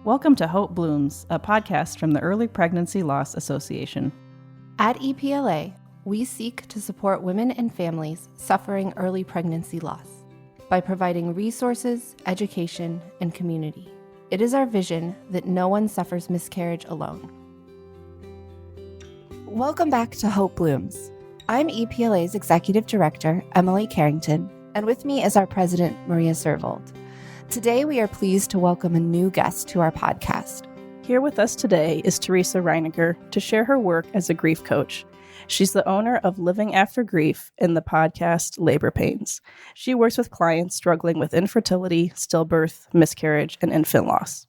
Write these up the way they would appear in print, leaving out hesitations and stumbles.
Welcome to Hope Blooms, a podcast from the Early Pregnancy Loss Association. At EPLA, we seek to support women and families suffering early pregnancy loss by providing resources, education, and community. It is our vision that no one suffers miscarriage alone. Welcome back to Hope Blooms. I'm EPLA's Executive Director, Emily Carrington, and with me is our President, Maria Servold. Today, we are pleased to welcome a new guest to our podcast. Here with us today is Teresa Reiniger to share her work as a grief coach. She's the owner of Living After Grief and the podcast Labor Pains. She works with clients struggling with infertility, stillbirth, miscarriage, and infant loss.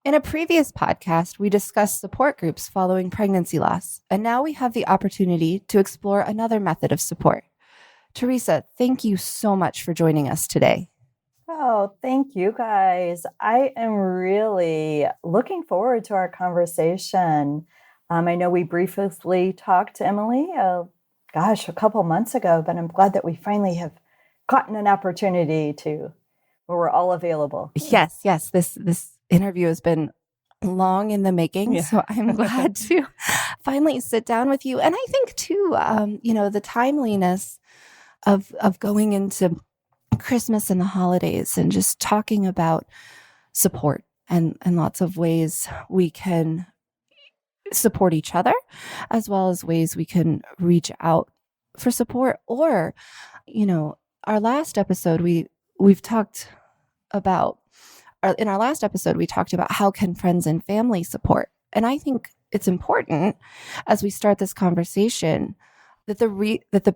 In a previous podcast, we discussed support groups following pregnancy loss, and now we have the opportunity to explore another method of support. Teresa, thank you so much for joining us today. Oh, thank you guys. I am really looking forward to our conversation. I know we briefly talked to Emily, a couple months ago, but I'm glad that we finally have gotten an opportunity where we're all available. Yes. This interview has been long in the making, so I'm glad to finally sit down with you. And I think too, the timeliness of going into Christmas and the holidays and just talking about support and lots of ways we can support each other, as well as ways we can reach out for support. Or, our last episode, we've talked about, in our last episode, we talked about how can friends and family support. And I think it's important as we start this conversation that the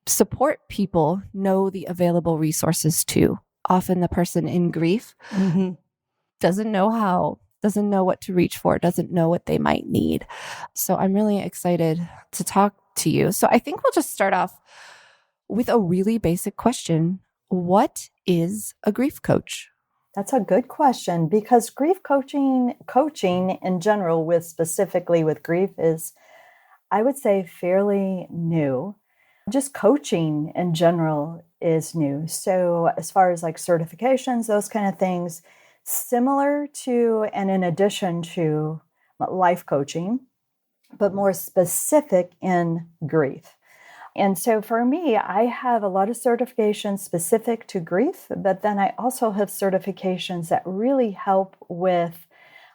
support people know the available resources too. Often the person in grief doesn't know what to reach for, doesn't know what they might need. So I'm really excited to talk to you. So I think we'll just start off with a really basic question. What is a grief coach? That's a good question, because grief coaching in general, specifically with grief, is, I would say, fairly new. Just coaching in general is new. So as far as like certifications, those kind of things, similar to and in addition to life coaching, but more specific in grief. And so for me, I have a lot of certifications specific to grief, but then I also have certifications that really help with,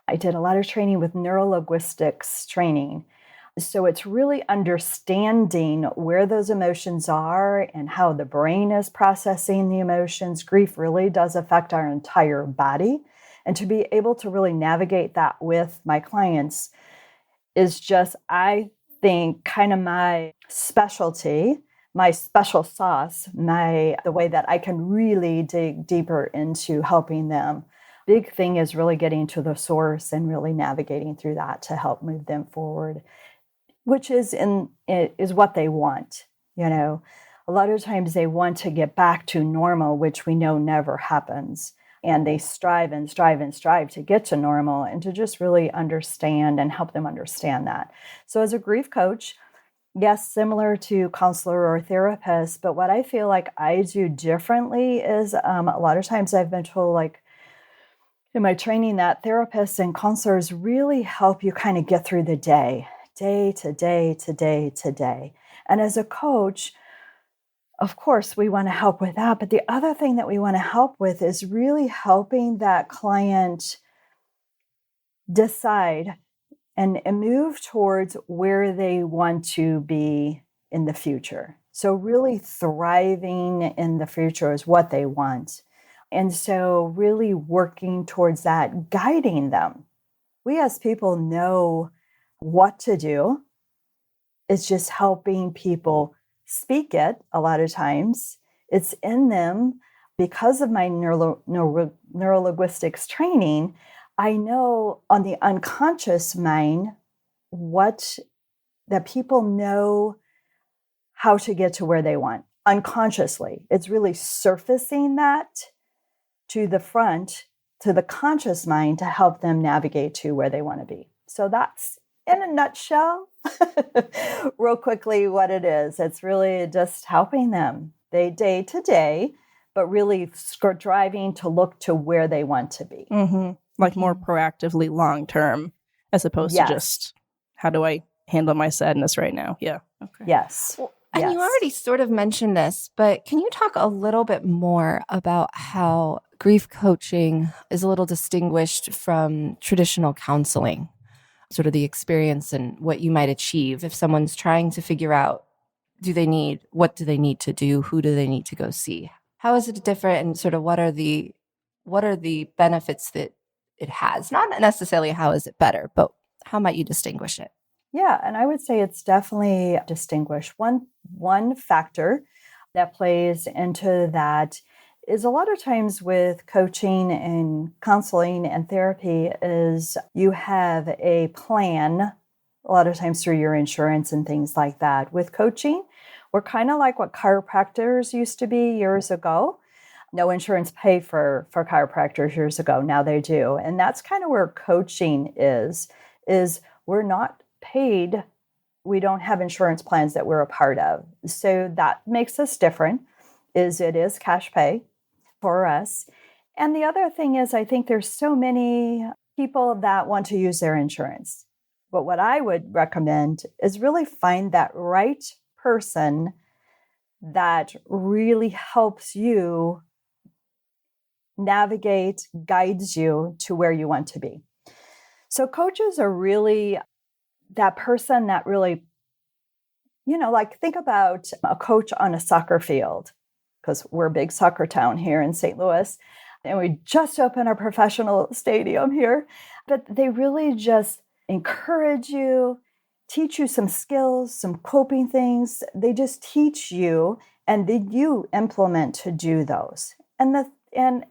I did a lot of training with neurolinguistics training. So it's really understanding where those emotions are and how the brain is processing the emotions. Grief really does affect our entire body. And to be able to really navigate that with my clients is just, I think, kind of my specialty, my special sauce, the way that I can really dig deeper into helping them. Big thing is really getting to the source and really navigating through that to help move them forward, which is what they want. A lot of times they want to get back to normal, which we know never happens. And they strive and strive and strive to get to normal and to just really understand and help them understand that. So as a grief coach, yes, similar to counselor or therapist, but what I feel like I do differently is a lot of times I've been told, like, in my training, that therapists and counselors really help you kind of get through the day to day to day to day. And as a coach, of course, we want to help with that. But the other thing that we want to help with is really helping that client decide and move towards where they want to be in the future. So really thriving in the future is what they want. And so really working towards that, guiding them. We as people know what to do. It's just helping people speak it a lot of times. It's in them. Because of my neurolinguistics training, I know on the unconscious mind that people know how to get to where they want unconsciously. It's really surfacing that to the front, to the conscious mind, to help them navigate to where they want to be. So that's, in a nutshell, real quickly, what it is. It's really just helping them day to day, but really driving to look to where they want to be. Mm-hmm. like more proactively long term, as opposed to just how do I handle my sadness right now? Yeah. Okay. Yes. Well, and you already sort of mentioned this, but can you talk a little bit more about how grief coaching is a little distinguished from traditional counseling? Sort of the experience and what you might achieve if someone's trying to figure out, what do they need to do? Who do they need to go see? How is it different, and sort of what are the benefits that it has? Not necessarily how is it better, but how might you distinguish it? Yeah, and I would say it's definitely distinguished. One factor that plays into that is a lot of times with coaching and counseling and therapy is you have a plan, a lot of times through your insurance and things like that. With coaching, we're kind of like what chiropractors used to be years ago. No insurance paid for chiropractors years ago. Now they do. And that's kind of where coaching is we're not paid. We don't have insurance plans that we're a part of. So that makes us different, it is cash pay for us. And the other thing is, I think there's so many people that want to use their insurance. But what I would recommend is really find that right person that really helps you navigate, guides you to where you want to be. So coaches are really that person that really, like think about a coach on a soccer field, because we're a big soccer town here in St. Louis, and we just opened our professional stadium here. But they really just encourage you, teach you some skills, some coping things. They just teach you, and then you implement to do those. And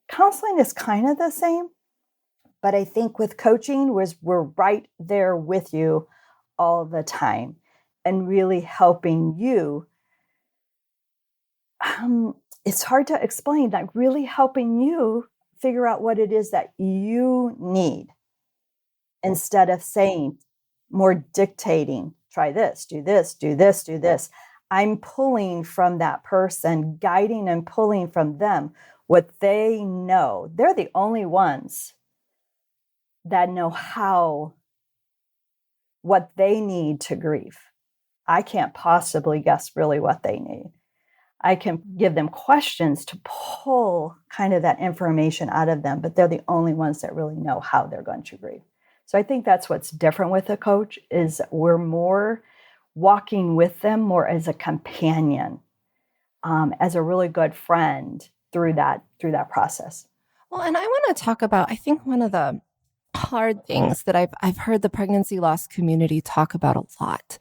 counseling is kind of the same. But I think with coaching we're right there with you all the time and really helping you. It's hard to explain, like really helping you figure out what it is that you need instead of saying, more dictating, try this, do this, do this, do this. I'm pulling from that person, guiding and pulling from them what they know. They're the only ones that know what they need to grieve. I can't possibly guess really what they need. I can give them questions to pull kind of that information out of them, but they're the only ones that really know how they're going to grieve. So I think that's what's different with a coach is we're more walking with them more as a companion, as a really good friend through that process. Well, and I want to talk about, I think one of the hard things that I've heard the pregnancy loss community talk about a lot.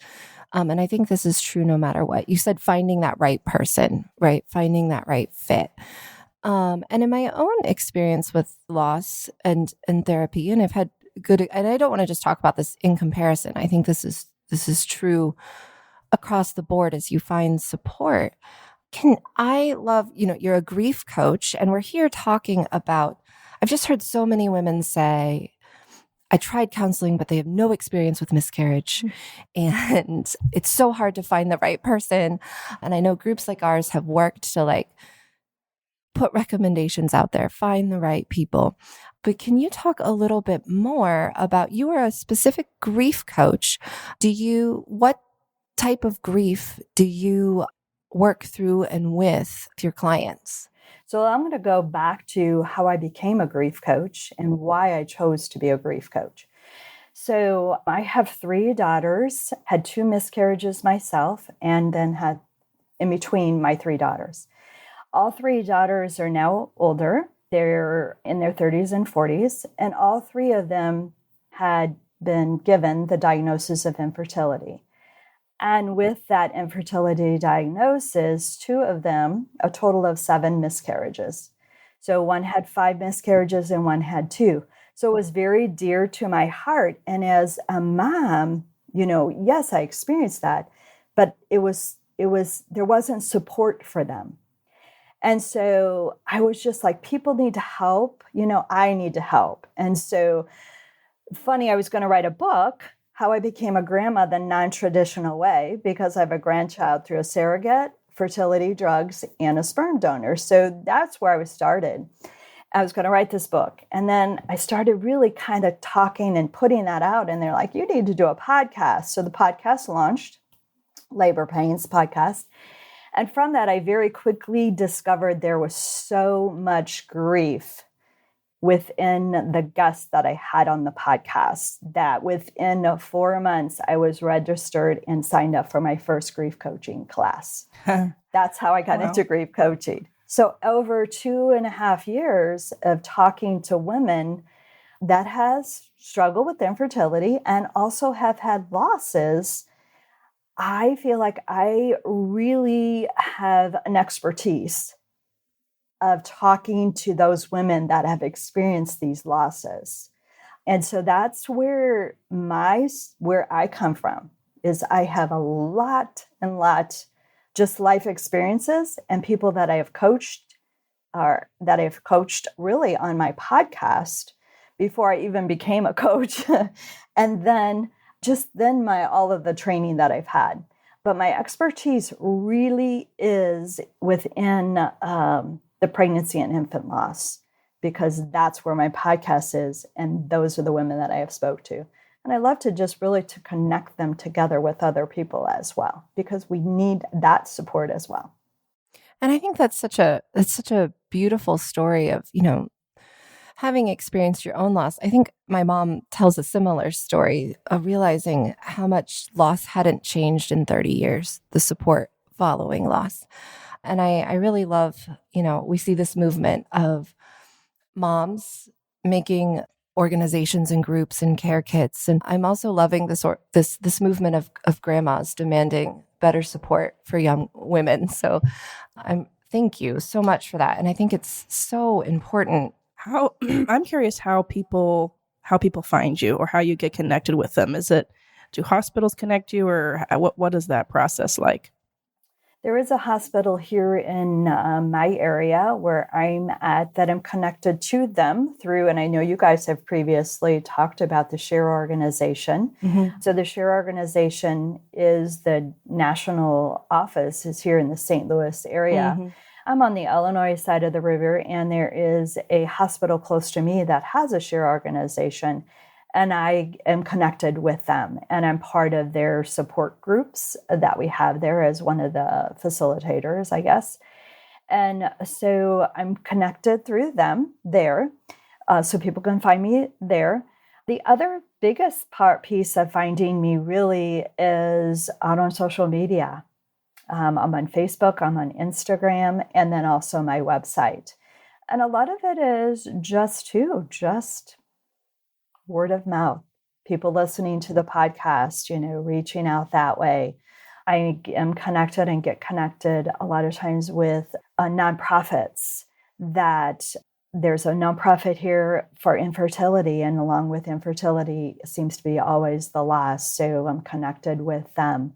And I think this is true no matter what. You said finding that right person, right? Finding that right fit. And in my own experience with loss and therapy, and I've had and I don't want to just talk about this in comparison. I think this is true across the board as you find support. I love, you're a grief coach, and we're here talking about, I've just heard so many women say, I tried counseling, but they have no experience with miscarriage. And it's so hard to find the right person. And I know groups like ours have worked to put recommendations out there, find the right people. But can you talk a little bit more about, you are a specific grief coach. What type of grief do you work through and with your clients? So I'm going to go back to how I became a grief coach and why I chose to be a grief coach. So I have 3 daughters, had 2 miscarriages myself, and then had in between my 3 daughters. All 3 daughters are now older. They're in their 30s and 40s, and all 3 of them had been given the diagnosis of infertility. And with that infertility diagnosis, 2 of them, a total of 7 miscarriages. So one had 5 miscarriages and one had 2. So it was very dear to my heart. And as a mom, yes, I experienced that, but there wasn't support for them. And so I was just like, people need to help, I need to help. And so funny, I was going to write a book, How I Became a Grandma the Non-Traditional Way, because I have a grandchild through a surrogate, fertility drugs, and a sperm donor. So that's where I was started. I was going to write this book. And then I started really kind of talking and putting that out. And they're like, you need to do a podcast. So the podcast launched, Labor Pains Podcast. And from that, I very quickly discovered there was so much grief within the guests that I had on the podcast that within 4 months, I was registered and signed up for my first grief coaching class. That's how I got into grief coaching. So over 2.5 years of talking to women that has struggled with infertility and also have had losses, I feel like I really have an expertise of talking to those women that have experienced these losses. And so that's where I come from, is I have a lot just life experiences and people that I have coached really on my podcast before I even became a coach. And then all of the training that I've had. But my expertise really is within the pregnancy and infant loss, because that's where my podcast is. And those are the women that I have spoke to. And I love to just really to connect them together with other people as well, because we need that support as well. And I think that's such a beautiful story of, having experienced your own loss. I think my mom tells a similar story of realizing how much loss hadn't changed in 30 years, the support following loss. And I really love, we see this movement of moms making organizations and groups and care kits. And I'm also loving this movement of grandmas demanding better support for young women. So thank you so much for that. And I think it's so important. I'm curious how people find you or how you get connected with them. Do hospitals connect you, or what is that process like? There is a hospital here in my area where I'm at that I'm connected to them through, and I know you guys have previously talked about the SHARE organization. Mm-hmm. So the SHARE organization is the national office is here in the St. Louis area. Mm-hmm. I'm on the Illinois side of the river, and there is a hospital close to me that has a SHARE organization. And I am connected with them, and I'm part of their support groups that we have there as one of the facilitators, I guess. And so I'm connected through them there, so people can find me there. The other biggest piece of finding me really is out on social media. I'm on Facebook, I'm on Instagram, and then also my website. And a lot of it is just word of mouth, people listening to the podcast, reaching out that way. I am connected and get connected a lot of times with nonprofits. That there's a nonprofit here for infertility, and along with infertility seems to be always the loss. So I'm connected with them.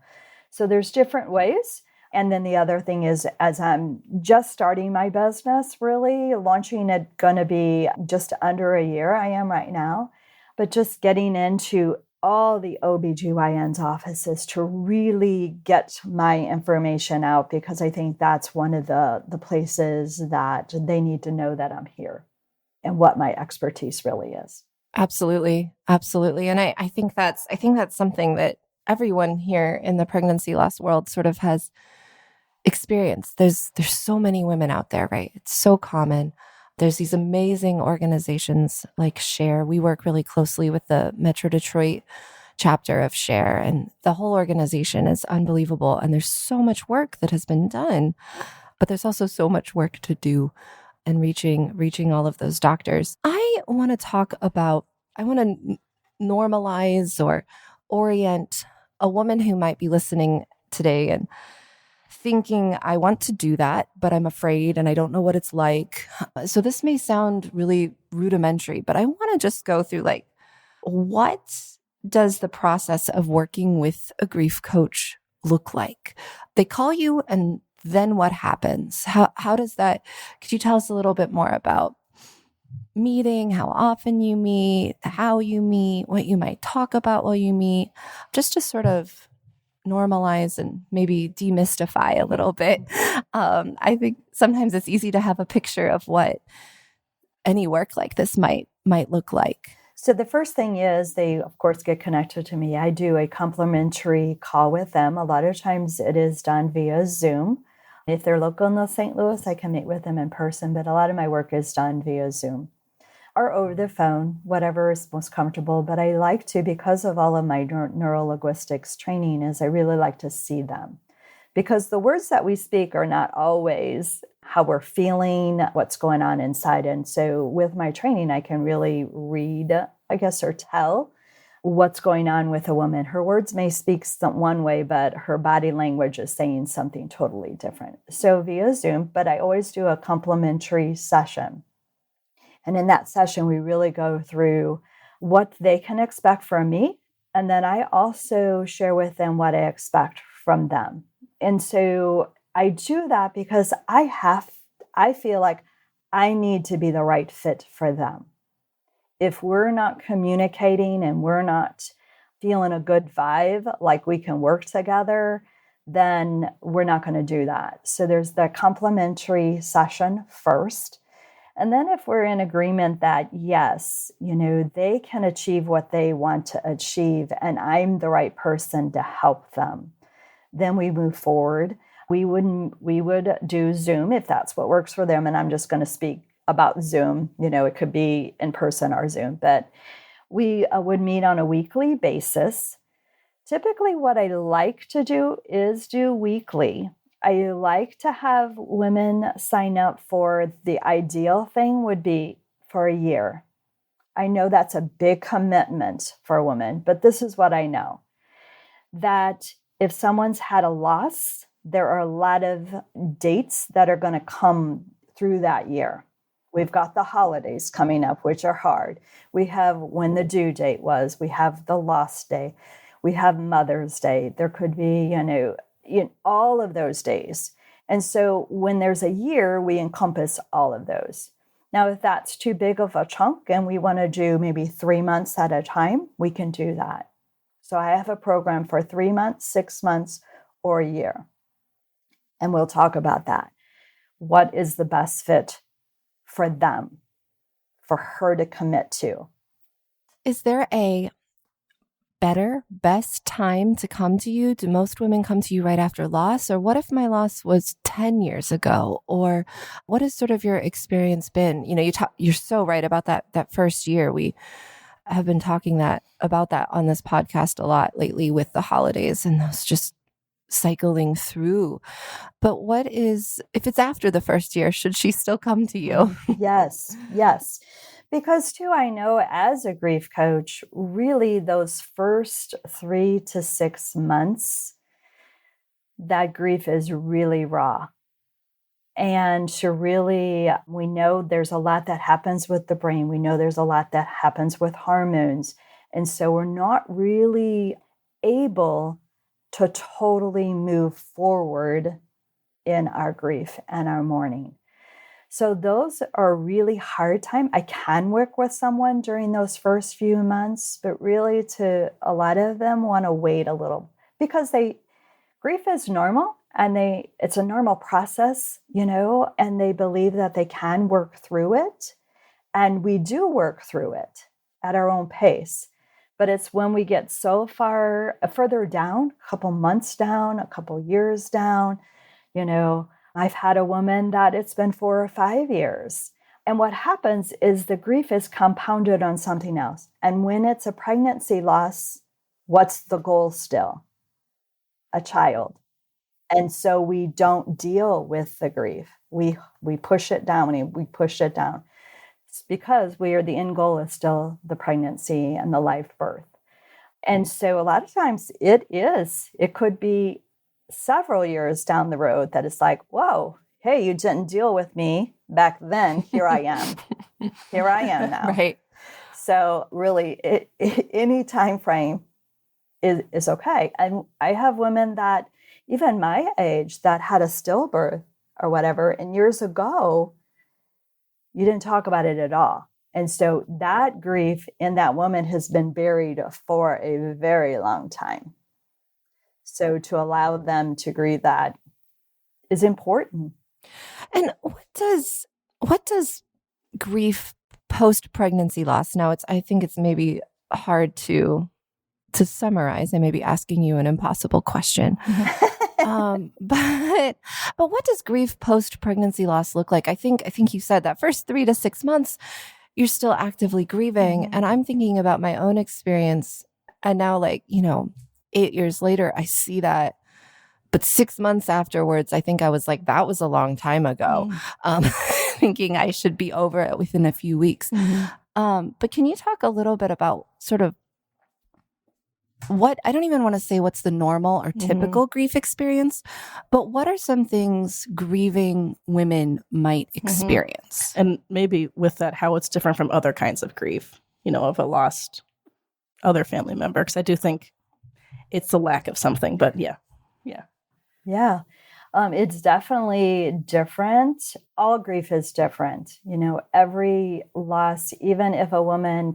So there's different ways. And then the other thing is, as I'm just starting my business, really launching it, going to be just under a year I am right now. But just getting into all the OBGYN's offices to really get my information out, because I think that's one of the places that they need to know that I'm here and what my expertise really is. Absolutely. Absolutely. And I think that's something that everyone here in the pregnancy loss world sort of has experienced. There's so many women out there, right? It's so common. There's these amazing organizations like SHARE. We work really closely with the Metro Detroit chapter of SHARE, and the whole organization is unbelievable. And there's so much work that has been done, but there's also so much work to do in reaching all of those doctors. I want to normalize or orient a woman who might be listening today and thinking, I want to do that, but I'm afraid and I don't know what it's like. So this may sound really rudimentary, but I want to just go through what does the process of working with a grief coach look like? They call you, and then what happens? How does that, could you tell us a little bit more about meeting, how often you meet, how you meet, what you might talk about while you meet, just to sort of normalize and maybe demystify a little bit. I think sometimes it's easy to have a picture of what any work like this might look like? So the first thing is they, of course, get connected to me. I do a complimentary call with them. A lot of times it is done via Zoom. If they're local in St. Louis, I can meet with them in person, but a lot of my work is done via Zoom or over the phone, whatever is most comfortable. But I like to, because of all of my neurolinguistics training, is I really like to see them. Because the words that we speak are not always how we're feeling, what's going on inside. And so with my training, I can really read, I guess, or tell what's going on with a woman. Her words may speak one way, but her body language is saying something totally different. So via Zoom, but I always do a complimentary session. And in that session, we really go through what they can expect from me. And then I also share with them what I expect from them. And so I do that because I feel like I need to be the right fit for them. If we're not communicating and we're not feeling a good vibe, like we can work together, then we're not going to do that. So there's the complimentary session first. And then if we're in agreement that, yes, they can achieve what they want to achieve, and I'm the right person to help them, then we move forward. We would do Zoom if that's what works for them. And I'm just going to speak about Zoom. It could be in person or Zoom, but we would meet on a weekly basis. Typically what I like to do is do weekly. I like to have women sign up for, the ideal thing would be for a year. I know that's a big commitment for a woman, but this is what I know. That if someone's had a loss, there are a lot of dates that are going to come through that year. We've got the holidays coming up, which are hard. We have when the due date was. We have the loss day. We have Mother's Day. There could be, all of those days. And so when there's a year, we encompass all of those. Now, if that's too big of a chunk and we want to do maybe 3 months at a time, we can do that. So I have a program for 3 months, 6 months, or a year. And we'll talk about that. What is the best fit for them, for her to commit to? Is there a best time to come to you? Do most women come to you right after loss? Or what if my loss was 10 years ago? Or what has sort of your experience been? You're so right about that first year. We have been talking about that on this podcast a lot lately with the holidays and those just cycling through. But if it's after the first year, should she still come to you? Yes. Because too, I know as a grief coach, really those first 3 to 6 months, that grief is really raw. And we know there's a lot that happens with the brain. We know there's a lot that happens with hormones. And so we're not really able to totally move forward in our grief and our mourning. So those are a really hard time. I can work with someone during those first few months, but really a lot of them want to wait a little because grief is normal and it's a normal process, and they believe that they can work through it. And we do work through it at our own pace. But it's when we get so further down, a couple months down, a couple years down, I've had a woman that it's been 4 or 5 years. And what happens is the grief is compounded on something else. And when it's a pregnancy loss, what's the goal still? A child. And so we don't deal with the grief. We push it down and we push it down. It's because the end goal is still the pregnancy and the live birth. And so a lot of times it could be several years down the road that it's like, whoa, hey, you didn't deal with me back then. Here I am. Here I am now. Right. So really, any time frame is okay. And I have women that even my age that had a stillbirth or whatever, and years ago, you didn't talk about it at all. And so that grief in that woman has been buried for a very long time. So to allow them to grieve that is important. And what does grief post-pregnancy loss. Now I think it's maybe hard to summarize. I may be asking you an impossible question. But what does grief post-pregnancy loss look like? I think you said that first 3 to 6 months, you're still actively grieving. And I'm thinking about my own experience. And now 8 years later, I see that. But 6 months afterwards, I think I was like, that was a long time ago. Thinking I should be over it within a few weeks. But can you talk a little bit about sort of I don't even want to say what's the normal or typical grief experience, but what are some things grieving women might experience? And maybe with that, how it's different from other kinds of grief, of a lost other family member. Because I do think it's the lack of something, but yeah. It's definitely different. All grief is different. Every loss, even if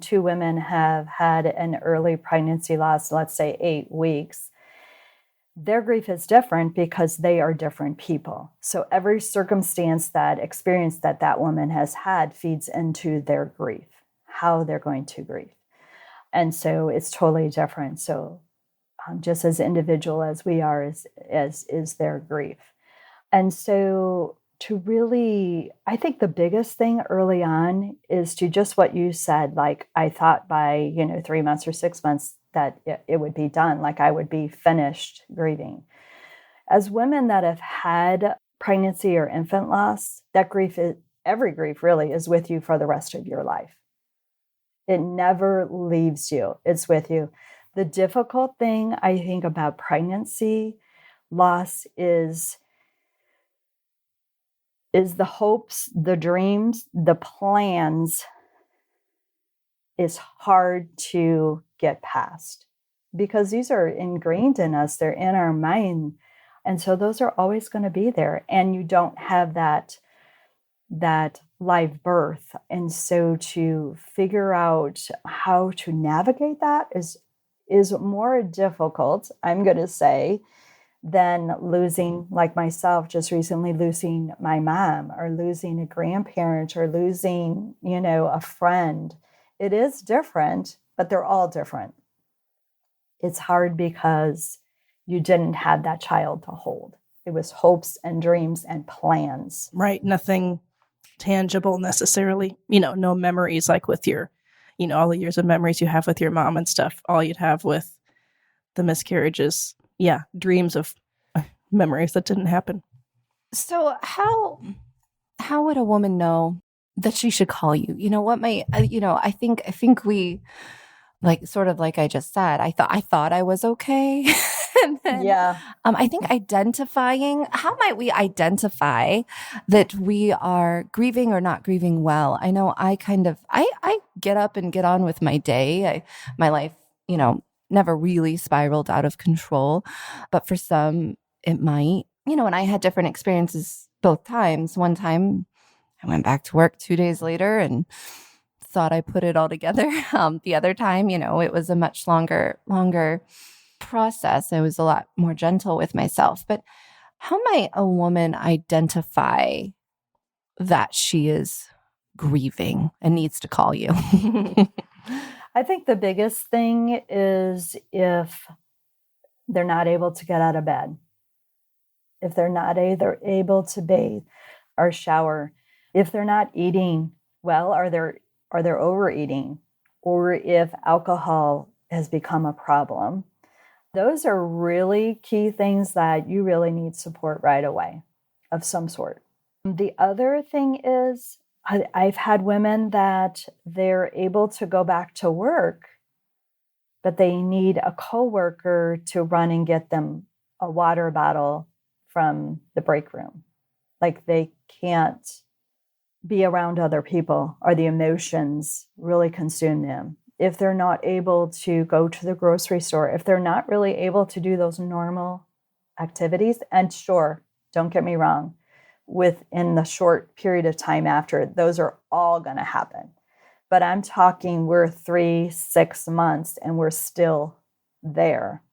two women have had an early pregnancy loss, let's say 8 weeks, their grief is different because they are different people. So every experience that woman has had feeds into their grief, how they're going to grieve. And so it's totally different. So just as individual as we are is their grief. And so to really, I think the biggest thing early on is to just what you said, like I thought by, 3 months or 6 months that it would be done, like I would be finished grieving. As women that have had pregnancy or infant loss, that every grief really is with you for the rest of your life. It never leaves you. It's with you. The difficult thing, I think, about pregnancy loss is the hopes, the dreams, the plans is hard to get past because these are ingrained in us. They're in our mind. And so those are always going to be there. And you don't have that live birth. And so to figure out how to navigate that is more difficult, I'm going to say, than losing, like myself, just recently losing my mom or losing a grandparent or losing, a friend. It is different, but they're all different. It's hard because you didn't have that child to hold. It was hopes and dreams and plans. Right. Nothing tangible necessarily, no memories like with your, all the years of memories you have with your mom and stuff. All you'd have with the miscarriages, dreams of memories that didn't happen. So how would a woman know that she should call you? I think we, sort of like I just said, I thought I was okay. And then, I think identifying, how might we identify that we are grieving or not grieving well? I know I get up and get on with my day. My life, never really spiraled out of control, but for some it might, and I had different experiences both times. One time I went back to work 2 days later and thought I put it all together. The other time, it was a much longer process. I was a lot more gentle with myself. But how might a woman identify that she is grieving and needs to call you? I think the biggest thing is if they're not able to get out of bed, if they're not either able to bathe or shower, if they're not eating well, or they're overeating, or if alcohol has become a problem. Those are really key things that you really need support right away of some sort. The other thing is I've had women that they're able to go back to work, but they need a coworker to run and get them a water bottle from the break room. Like they can't be around other people, or the emotions really consume them. If they're not able to go to the grocery store, if they're not really able to do those normal activities, and sure, don't get me wrong, within the short period of time after, those are all going to happen. But I'm talking we're 3-6 months and we're still there,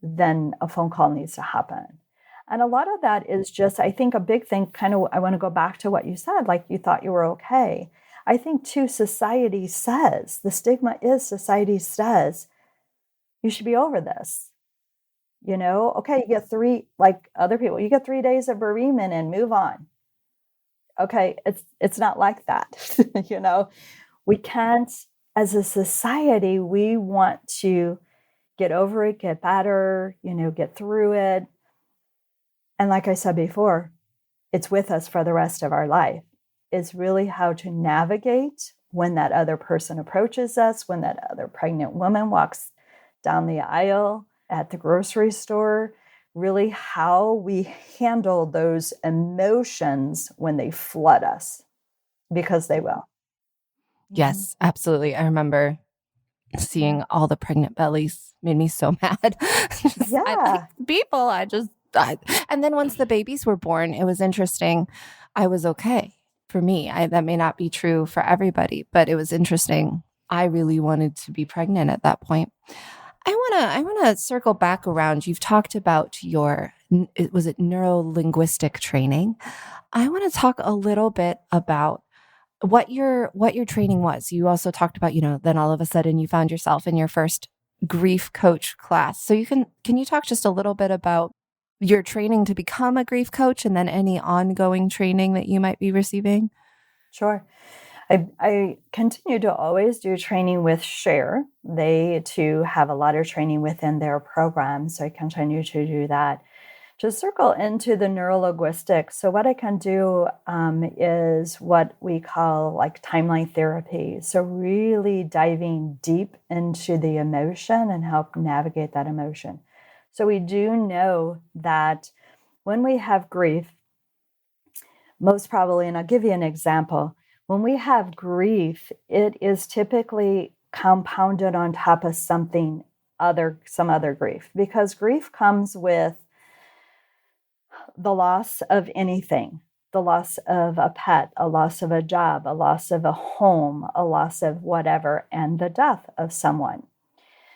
then a phone call needs to happen. And a lot of that is just, I think a big thing, kind of, I want to go back to what you said, like you thought you were okay. I think too, society says, the stigma is society says, you should be over this. Okay, you get 3, like other people, you get 3 days of bereavement and move on. Okay, it's not like that. We can't, as a society, we want to get over it, get better, get through it. And like I said before, it's with us for the rest of our life. It's really how to navigate when that other person approaches us, when that other pregnant woman walks down the aisle at the grocery store, really how we handle those emotions when they flood us, because they will. Yes, absolutely. I remember seeing all the pregnant bellies made me so mad. And then once the babies were born, it was interesting. I was okay for me. That may not be true for everybody, but it was interesting. I really wanted to be pregnant at that point. I want to circle back around. You've talked about was it neuro-linguistic training? I want to talk a little bit about what your training was. You also talked about, then all of a sudden you found yourself in your first grief coach class. So can you talk just a little bit about your training to become a grief coach and then any ongoing training that you might be receiving? Sure. I continue to always do training with Share. They too have a lot of training within their program, so I continue to do that. To circle into the neurolinguistics, so what I can do is what we call like timeline therapy. So really diving deep into the emotion and help navigate that emotion. So we do know that when we have grief, most probably, and I'll give you an example, when we have grief, it is typically compounded on top of some other grief, because grief comes with the loss of anything, the loss of a pet, a loss of a job, a loss of a home, a loss of whatever, and the death of someone.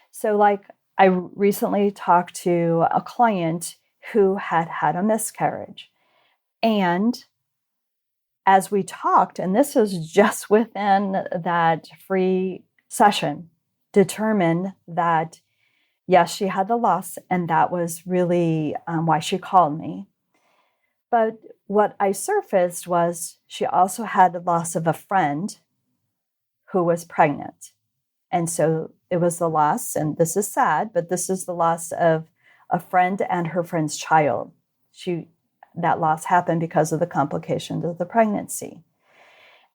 So like I recently talked to a client who had had a miscarriage. And as we talked, and this was just within that free session, determined that, yes, she had the loss, and that was really why she called me. But what I surfaced was she also had the loss of a friend who was pregnant. And so it was the loss, and this is sad, but this is the loss of a friend and her friend's child. That loss happened because of the complications of the pregnancy.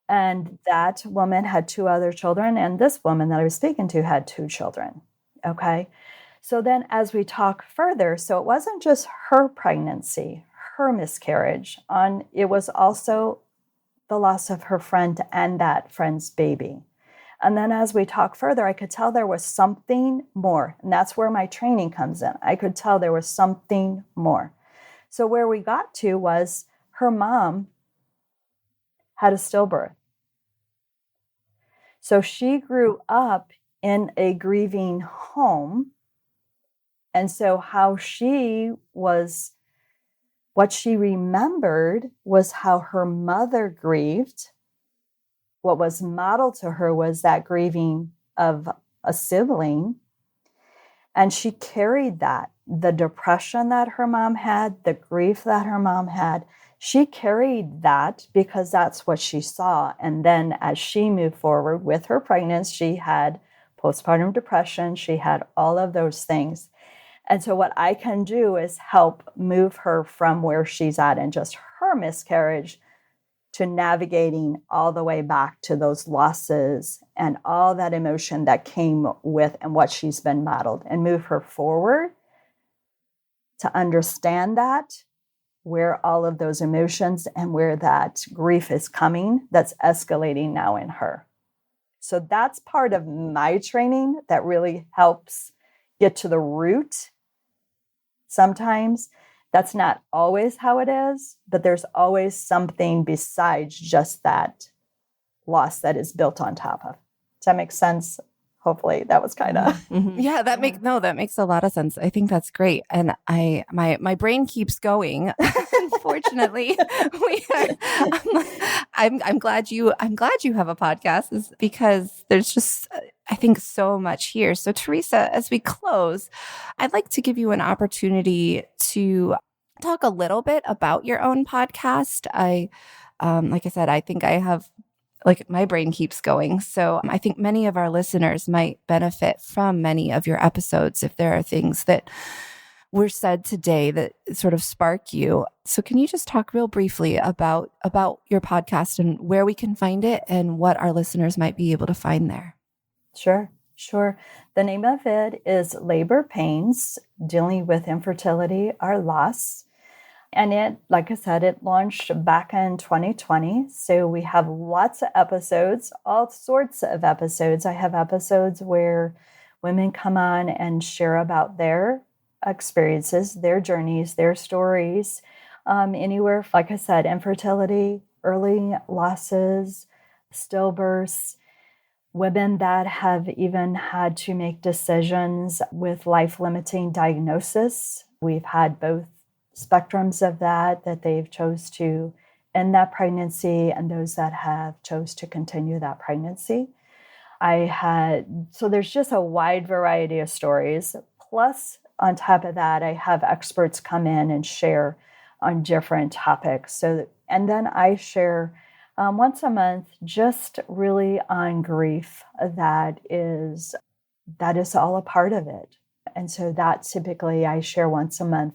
And that woman had 2 other children, and this woman that I was speaking to had 2 children. Okay. So then as we talk further, so it wasn't just her pregnancy, her miscarriage, it was also the loss of her friend and that friend's baby. And then as we talk further, I could tell there was something more. And that's where my training comes in. I could tell there was something more. So where we got to was her mom had a stillbirth. So she grew up in a grieving home. And so what she remembered was how her mother grieved. What was modeled to her was that grieving of a sibling. And she carried that, the depression that her mom had, the grief that her mom had. She carried that because that's what she saw. And then as she moved forward with her pregnancy, she had postpartum depression. She had all of those things. And so what I can do is help move her from where she's at in just her miscarriage to navigating all the way back to those losses and all that emotion that came with and what she's been modeled, and move her forward to understand that, where all of those emotions and where that grief is coming, that's escalating now in her. So that's part of my training that really helps get to the root. Sometimes that's not always how it is, but there's always something besides just that loss that is built on top of. Does that make sense? hopefully that was kind of. Yeah, that makes a lot of sense. I think that's great. And my brain keeps going. Unfortunately, I'm glad you have a podcast, is because there's just, I think, so much here. So Teresa, as we close, I'd like to give you an opportunity to talk a little bit about your own podcast. Like I said, I think I have, like, my brain keeps going. So I think many of our listeners might benefit from many of your episodes if there are things that were said today that sort of spark you. So can you just talk real briefly about your podcast and where we can find it and what our listeners might be able to find there? Sure. The name of it is Labor Pains, Dealing with Infertility or Loss. And it, like I said, it launched back in 2020. So we have lots of episodes, all sorts of episodes. I have episodes where women come on and share about their experiences, their journeys, their stories, anywhere, like I said, infertility, early losses, stillbirths, women that have even had to make decisions with life-limiting diagnosis. We've had both spectrums of that they've chose to end that pregnancy and those that have chose to continue that pregnancy. So there's just a wide variety of stories. Plus, on top of that, I have experts come in and share on different topics. And then I share once a month, just really on grief that is all a part of it. And so that typically I share once a month,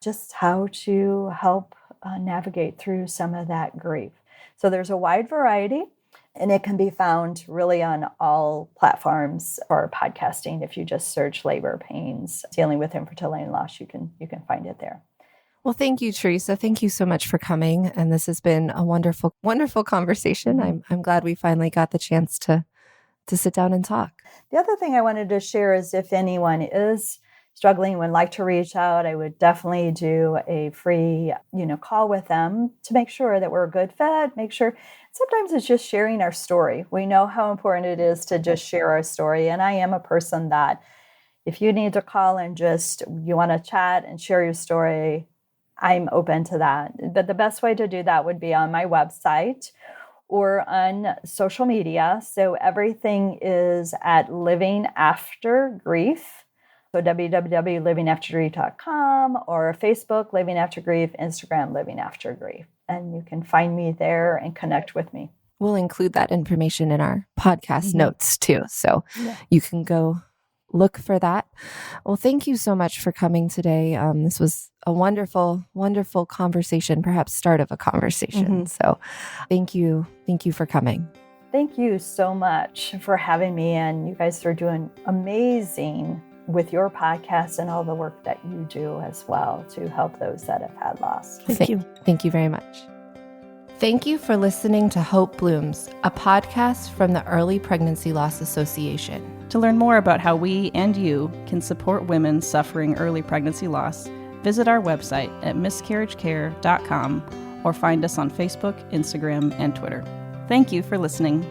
just how to help navigate through some of that grief. So there's a wide variety, and it can be found really on all platforms for podcasting. If you just search Labor Pains, Dealing with Infertility and Loss, you can find it there. Well, thank you, Teresa. Thank you so much for coming. And this has been a wonderful, wonderful conversation. I'm glad we finally got the chance to sit down and talk. The other thing I wanted to share is if anyone is struggling, would like to reach out, I would definitely do a free, call with them to make sure that we're a good fit. Make sure, sometimes it's just sharing our story. We know how important it is to just share our story. And I am a person that if you need to call and you want to chat and share your story, I'm open to that. But the best way to do that would be on my website or on social media. So everything is at Living After Grief. So www.livingaftergrief.com or Facebook, Living After Grief, Instagram, Living After Grief. And you can find me there and connect with me. We'll include that information in our podcast notes too. So you can go look for that. Well, thank you so much for coming today. This was a wonderful, wonderful conversation, perhaps start of a conversation. So thank you. Thank you for coming. Thank you so much for having me. And you guys are doing amazing with your podcast and all the work that you do as well to help those that have had loss. Thank you. Thank you very much. Thank you for listening to Hope Blooms, a podcast from the Early Pregnancy Loss Association. To learn more about how we and you can support women suffering early pregnancy loss, visit our website at miscarriagecare.com or find us on Facebook, Instagram, and Twitter. Thank you for listening.